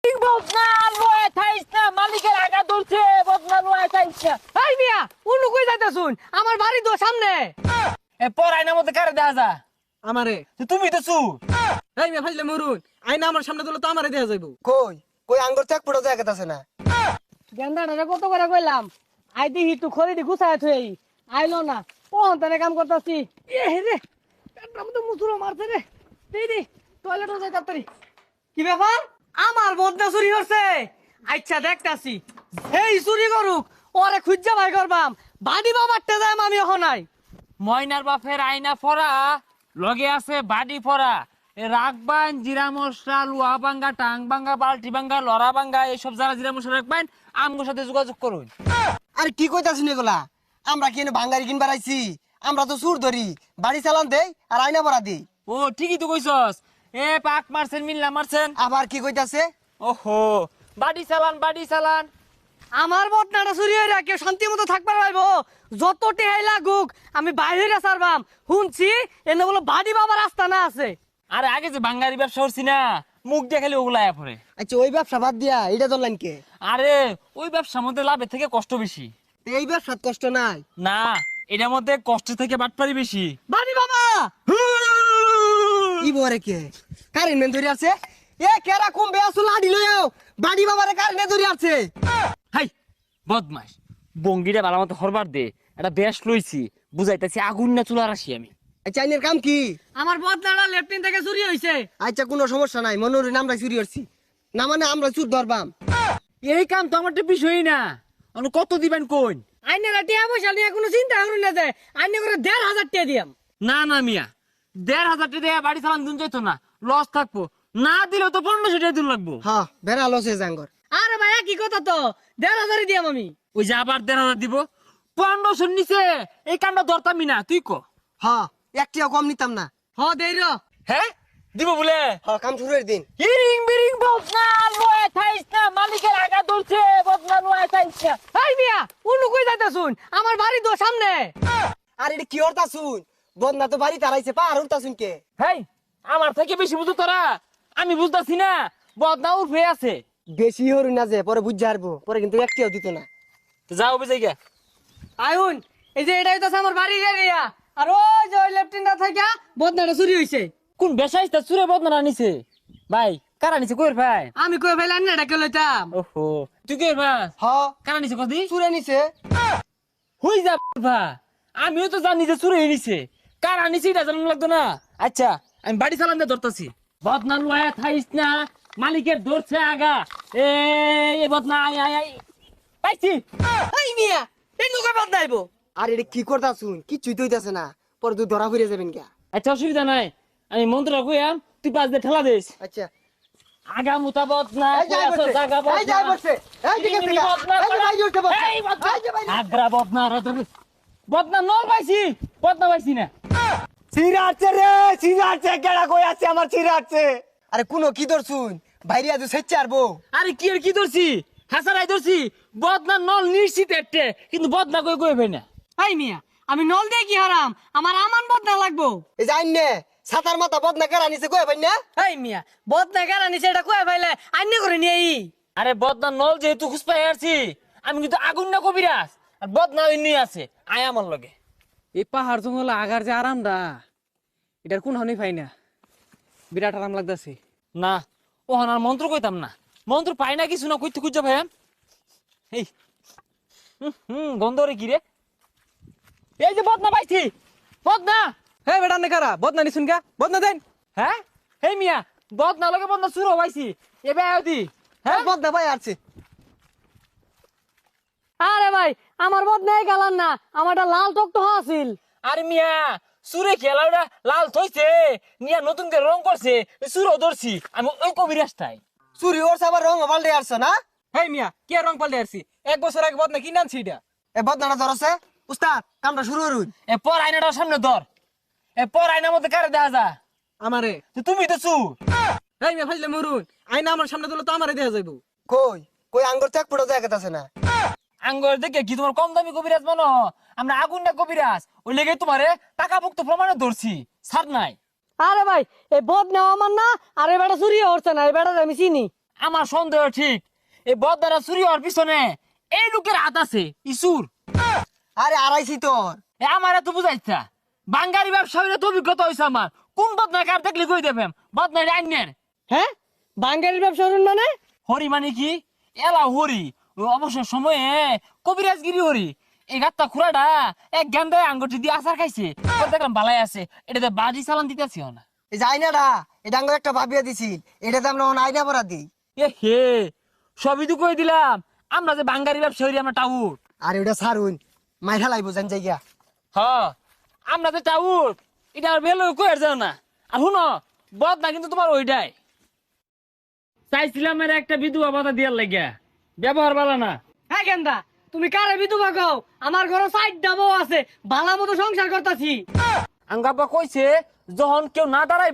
Building বদনা লয়ে থাইস না মালিকের আগা দলছে বদনা লয়ে থাইস না। এই মিয়া উনু কই যাইতাছুন? আমার বাড়ি তো সামনে। এ পর আয়নার মধ্যে কারে দেখা যা আমারে তুমি তো চু। এই মিয়া ফাইলে মরুন, আইনা আমার সামনে দিলে তো আমারে দেয়া যাইবো। কই কই আঙ্গুর তো এক ফুটো জায়গা আছে না। গেন্দাটা কত করে কইলাম আই দিহি তুই খড়ি গুছায় থই আইলো না। কোন তানে কাম করতাছি। এ রে পেটটা মতো মুসুরো মারছে রে। দিদি টয়লেটে যাই তাড়াতাড়ি। কি ব্যাপার? আমার বদনা চুরি হচ্ছে। আচ্ছা দেখতাছি, এই চুরি করুক ওরে খুঁজা ভাই করবাম। বাড়ি বাবারতে যাই আমি এখন নাই। ময়নার বাপের আয়না ফরা লগে আছে বাড়ি ফরা এ রাখবান জিরা মশলা লুয়া ভাঙ্গা টাং ভাঙ্গা বালতি ভাঙ্গা লড়া ভাঙ্গা এইসব যারা জিরা মশলা রাখবেন আমগোর সাথে যোগাযোগ করুন। আরে কি কইতাছিস এগুলা? আমরা কি এনে ভাঙ্গারি কিনবার আইছি? আমরা তো সুর ধরি, বাড়ি চালান দেই আর আয়না ভরা দেই। ও ঠিকই তো কইছস। এ পাক মারছেন মিল্লা মারছেন। আবার কি কইতাছে? ওহো বাড়ি চালান বাড়ি চালান। আমার বদনাটা চুরি হয়ে কেউ শান্তি মতো থাকবার পারবো? যত টেহাই লাগুক আমি বাইরে সারবাম। শুনছি এনে বলো বাড়ি বাবার রাস্তা না আছে। আরে আগে যে বাঙ্গারি ব্যবসা করছি না মুখ দিয়ে খালি ওগুলা আয়া পড়ে। আচ্ছা ওই ব্যবসা বাদ দিয়া এটা ধরলেন কে? আরে ওই ব্যবসার মধ্যে লাভের থেকে কষ্ট বেশি। এই ব্যবসার কষ্ট নাই। না এটার মধ্যে কষ্ট থেকে বাটপারি বেশি। বাড়ি বাবা কি বরে কে? কারেন্ট মেন ধরে আছে। এ কেরা কম বেয়াসু লাডি লইও। বাড়ি বাবারে কারেন্ট ধরে আছে। হাই বদমাস বঙ্গিটা ভালো মতো হরবার দে। এটা বেশ লইছি বুঝাইতেছি আগুন না চুলার আসি আমি। আচ্ছা আইনের কাম কি? আমার বদনাটা লেফটিন থেকে চুরি হয়েছে। আচ্ছা কোনো সমস্যা নাই, মনোরে আমরা চুরি করছি না মানে আমরা চুর ধরবাম। এই কাম তো আমার তো বিষয়ই না। আমি কত দিবেন কোন? আইনেরা টিয়া পয়সা নিয়ে কোনো চিন্তা করুন না যায়। আইনে করে 1,500 টাকা দিয়াম। না না মিয়া 1,500 টাকা দিয়ে বাড়ি চালান দিন যাইতো না, লস থাকবো। না দিলেও তো 1500 টাকা দিন লাগবো। হ্যাঁ বেড়া লসে জাঙ্গর। আরে ভাইয়া কি কথা তো 1,500 দিয়াম আমি। ওই যে আবার 1,500 দিব 1500 নিচে এই কামটা ধরতামই না। তুই ক? হ্যাঁ একটিও কম নিতাম না। হ দেই র। হ্যাঁ দিব বলে হ্যাঁ কাম শুরুর দিন। হিরিং বিরিং বদনা লয়ে থাইস না মালিকের আগা দলছে বদনা লয়ে থাইস না। এই মিয়া উনু কই যাইতাছুন? আমার বাড়ি তো সামনে। আর এটা কি হরতা শুন? বদনা তো বাড়ি তারাইছে পা আর উঠতা শুন কে? হেই আমার থেকে বেশি বুঝো তোরা। আমি বুঝতাছি না বদনা উঠে আছে। বেশি হরু না যে পরে বুঝ হারবো, পরে কিন্তু একটিও দিত না। তো যাও বুঝাই গা। আইউন এই যে এটাই তো আমার বাড়ির এরিয়া। আর ওই যে ওই লেফটিনটা থেকে বদনাটা চুরি হইছে। কোন বেসাইস্তা চুরে বদনা নিছে? ভাই কারা নিছে কইর ভাই? আমি কই ফেলাম না ডাকে লইতাম। ওহো তুই কইর ভাই? হ্যাঁ কারা নিছে কদি? চুরে নিছে। হই যা ভাই আমিও তো জানি যে চুরে নিছে। কারা নিছে এটা জানানো লাগতো না। আচ্ছা আমি বাড়ি চালান দিয়ে ধরতাছি। বদনা লয়ে থাইস না মালিকের ধরছে আগা। এ বদনা আই আই আই পাইছি। এই মিয়া এই নুকা বদনাইবো। আর এটা কি করতা শুন? কিচ্ছুই তো হইতাছে না, পরে তুই ধরা ফিরে যাবেন কে? আচ্ছা অসুবিধা নাই আমি মন্ত্র কইয়াম তুই পাঁচ দিয়ে ঠেলা দিস। আচ্ছা আগা মুতা বদনা এই যাই বসে, এই যাই বসে, এই দিকে থেকে, এই যে বাইরে উঠে বসে, এই যে বাইরে। আগ্রা বদনা বদনা নল পাইছি বদনা পাইছি না। চিরাচ্ছে রে, চিরাচ্ছে, কেডা কই আছে আমার চিরাচ্ছে? আরে কোন কি ধর শুন? বাইরে আজ সেচ্ছে আরবো। আরে কি আর কি ধরছি হাসারাই ধরছি বদনা নল নিশ্চিত একটা কিন্তু বদনা কই কই ভাই না। এই মিয়া আমি নল দিয়ে কি হারাম? আমার আমান বদনা লাগবো। এই যে আইনে সাতার মাথা বদনা কেরা নিছে কই ভাই না? এই মিয়া বদনা কেন নিছে এটা কই ফাইলে আইনে করে নিয়ে আই। আরে বদনা নল যেহেতু খুঁজ পাই আসছি আমি কিন্তু আগুন না কবিরাজ আর বদনা এমনি আছে আয় আমার লগে। এই পাহাড় জঙ্গল আগার যে আরামটা এটার কোন হনি পাই না। বিরাট আরাম লাগতাছে। না ও আর মন্ত্র কইতাম না, মন্ত্র পাই না কিছু না কইতে খুঁজা ভাই। এই গন্ধ রে কি রে? এই যে বদনা পাইছি বদনা। হে বেটা নেকারা বদনা নিছুন কা বদনা দেন। হ্যাঁ এই মিয়া বদনা লগে বদনা চুরো পাইছি এবে আদি। হ্যাঁ বদনা ভাই আছে। আরে ভাই আমার বদনাই গালান না, আমারটা লাল টক তো আছিল। আরে মিয়া সুরে খেলাটা লাল থইছে নিয়া নতুন করে রং করছে সুরো ধরছি আমি ওই কবিরাজটাই। চুরি ওর সাবার রং পাল্টে আসছে না? হেই মিয়া কে রং পাল্টে আসছি? 1 বছর আগে বদনা কিনে আনছি এটা। এ বদনাটা ধরছে উস্তাদ, কামটা শুরু করুন। এ পর আয়নাটার সামনে ধর। এ পর আয়নার মধ্যে কারে দেখা যা? আমারে। তো তুমি তো চু। হেই মিয়া ফাইলে মরুন, আইনা আমার সামনে দিলে তো আমারে দেয়া যাইবো। কই কই আঙ্গুর তো এক ফুটো জায়গা আছে না। আঙ্গর দেখে কি তোমার কম দামি কবিরাজ মানো? আমরা আগুন না কবিরাজ ওই লেগে তোমারে টাকা ভুক্ত প্রমাণে ধরছি ছাড় নাই। আরে ভাই এই বদনা আমার না, আর এই বেটা চুরি হচ্ছে না, এই বেটা আমি চিনি। আমার সন্দেহ ঠিক এই বদারা চুরি হওয়ার পিছনে এই লোকের হাত আছে ইসুর। আরে আড়াইছি তোর। আমার এত বুঝাইছা বাঙ্গারি ব্যবসা হইলে তো অভিজ্ঞতা হয়েছে আমার। কোন বদনা কার দেখলে কই দেবেন বদনা আইনের। হ্যাঁ বাঙ্গালির ব্যবসা করুন মানে? হরি মানে কি? এলা হরি ও অবসর সময়ে কবিরাজগিরি হরি। এই গাত্তা খুড়াটা এক গেন্দায় আঙ্গুটি দিয়ে আচার খাইছে। পরে দেখলাম বালাই আছে, এটাতে বাড়ি চালান দিতেছি না। এই যে আইনাটা এটা আঙ্গুর একটা ভাবিয়া দিছিল, এটাতে আমরা আইনা পরা দিই। এ হে সবই তো কই দিলাম, আমরা যে বাঙ্গারি ব্যবসা হরি আমরা টাউট। আর ওটা সারুন মাইরা লাইব জান জায়গা। হ আমরা যে টাউট এটা আর বেলো কই আর যাও না। আর শুনো বদ না কিন্তু তোমার ওইটাই চাইছিলাম এর একটা বিধবা ভাতা দিয়ার লাগিয়া, ব্যবহার ভালো না। হ্যাঁ গেন্দা তুমি কারে বিধবা কও? আমার ঘরে সাইড ডাবো আছে, ভালো মতো সংসার করতেছি। আঙ্গাপা কইছে যখন কেউ না দাঁড়াই